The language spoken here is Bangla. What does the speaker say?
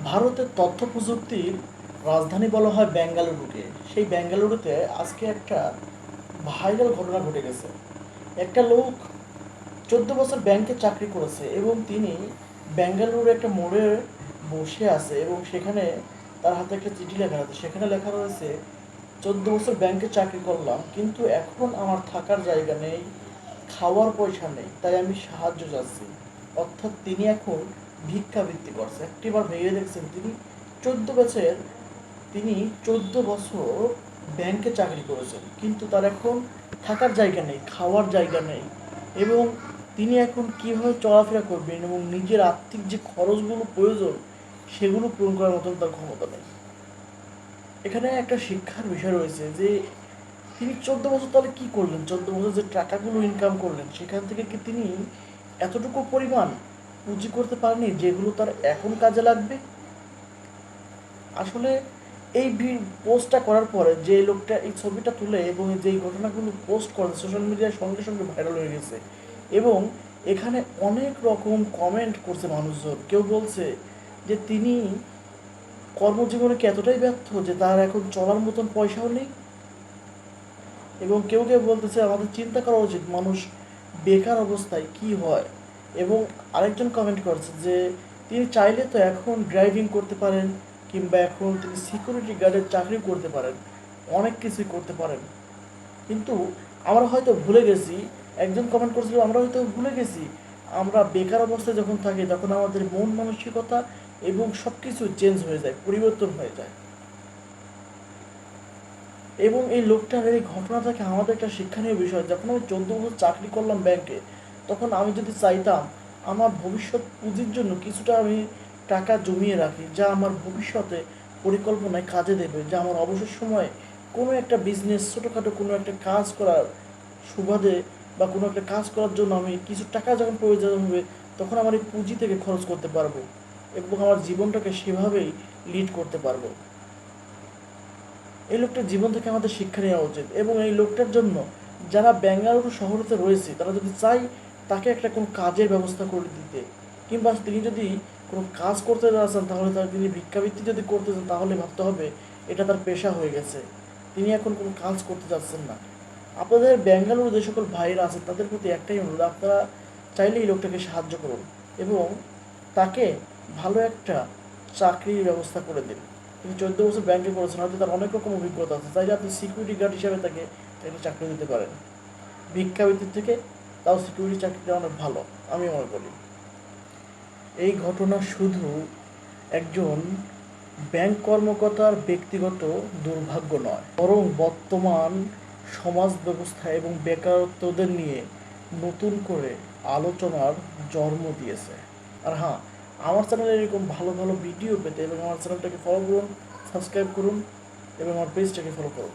ভারতের তথ্য প্রযুক্তির রাজধানী বলা হয় বেঙ্গালুরুকে। সেই বেঙ্গালুরুতে আজকে একটা ভাইরাল ঘটনা ঘটে গেছে। একটা লোক 14 বছর ব্যাংকে চাকরি করেছে এবং তিনি বেঙ্গালুরুর একটা মোড়ে বসে আছে এবং সেখানে তার হাতে একটা চিঠি লেখা আছে। সেখানে লেখা রয়েছে, 14 বছর ব্যাংকে চাকরি করলাম, কিন্তু এখন আমার থাকার জায়গা নেই, খাওয়ার পয়সা নেই, তাই আমি সাহায্য চাচ্ছি। অর্থাৎ তিনি এখন ভিক্ষাবৃত্তি করছে। একটিবার ভেবে দেখছেন, তিনি 14 বছর ব্যাংকে চাকরি করেছেন, কিন্তু তার এখন থাকার জায়গা নেই, খাওয়ার জায়গা নেই, এবং তিনি এখন কীভাবে চলাফেরা করবেন এবং নিজের আর্থিক যে খরচগুলো প্রয়োজন সেগুলো পূরণ করার মতন তার ক্ষমতা নেই। এখানে একটা শিক্ষার বিষয় রয়েছে যে তিনি 14 বছর তাহলে কী করলেন, 14 বছর যে টাকাগুলো ইনকাম করলেন সেখান থেকে কি তিনি এতটুকু পরিমাণ পুঁজি করতে পারেনি যেগুলো তার এখন কাজে লাগবে? আসলে এই পোস্টটা করার পরে যে লোকটা এই ছবিটা তুলে এবং যেই ঘটনাগুলো পোস্ট করে সোশ্যাল মিডিয়ার সঙ্গে সঙ্গে ভাইরাল হয়ে গেছে, এবং এখানে অনেক রকম কমেন্ট করছে মানুষজন। কেউ বলছে যে তিনি কর্মজীবনে কি এতটাই ব্যর্থ যে তার এখন চলার মতন পয়সাও নেই, এবং কেউ কেউ বলতেছে আমাদের চিন্তা করা উচিত মানুষ বেকার অবস্থায় কি হয়। এবং আরেকজন কমেন্ট করছে যে তিনি চাইলে তো এখন ড্রাইভিং করতে পারেন, কিংবা এখন তিনি সিকিউরিটি গার্ডের চাকরি করতে পারেন, অনেক কিছুই করতে পারেন, কিন্তু আমরা হয়তো ভুলে গেছি। একজন কমেন্ট করছিল, আমরা হয়তো ভুলে গেছি আমরা বেকার অবস্থায় যখন থাকি তখন আমাদের মন মানসিকতা এবং সব কিছু চেঞ্জ হয়ে যায়, পরিবর্তন হয়ে যায়। এবং এই লোকটার এই ঘটনা থেকে আমাদের একটা শিক্ষণীয় বিষয়, যখন আমি 14 বছর চাকরি করলাম ব্যাংকে, তখন আমি যদি চাইতাম আমার ভবিষ্যৎ পুঁজির জন্য কিছুটা আমি টাকা জমিয়ে রাখি, যা আমার ভবিষ্যতে পরিকল্পনায় কাজে দেবে, যা আমার অবসর সময়ে কোনো একটা বিজনেস, ছোটোখাটো কোনো একটা কাজ করার সুবাদে বা কোনো একটা কাজ করার জন্য আমি কিছু টাকা যখন প্রয়োজন হবে তখন আমার এই পুঁজি থেকে খরচ করতে পারবো এবং আমার জীবনটাকে সেভাবেই লিড করতে পারবো। এই লোকটার জীবন থেকে আমাদের শিক্ষা নেওয়া উচিত, এবং এই লোকটার জন্য যারা বেঙ্গালুরু শহরেতে রয়েছে তারা যদি চায় তাকে একটা কোনো কাজের ব্যবস্থা করে দিতে, কিংবা তিনি যদি কোনো কাজ করতে না চান তাহলে তিনি ভিক্ষাবৃত্তি যদি করতে চান তাহলে ভাবতে হবে এটা তার পেশা হয়ে গেছে, তিনি এখন কোনো কাজ করতে চাচ্ছেন না। আপনাদের বেঙ্গালুরু যে সকল ভাইরা আছে তাদের প্রতি একটাই অনুরোধ, আপনারা চাইলে এই লোকটাকে সাহায্য করুন এবং তাকে ভালো একটা চাকরির ব্যবস্থা করে দিন। তিনি 14 বছর ব্যাংকে করেছেন, হয়তো তার অনেক রকম অভিজ্ঞতা আছে, চাইলে আপনি সিকিউরিটি গার্ড হিসাবে তাকে একটা চাকরি দিতে পারেন। ভিক্ষাবৃত্তির থেকে তাও সিকিউরিটি চাকরিটা অনেক ভালো আমি মনে করি। এই ঘটনা শুধু একজন ব্যাংক কর্মকর্তার ব্যক্তিগত দুর্ভাগ্য নয়, বরং বর্তমান সমাজ ব্যবস্থা এবং বেকারত্বদের নিয়ে নতুন করে আলোচনার জন্ম দিয়েছে। আর হ্যাঁ, আমার চ্যানেলে এরকম ভালো ভালো ভিডিও পেতে এবং আমার চ্যানেলটাকে ফলো করুন, সাবস্ক্রাইব করুন এবং আমার পেজটাকে ফলো করুন।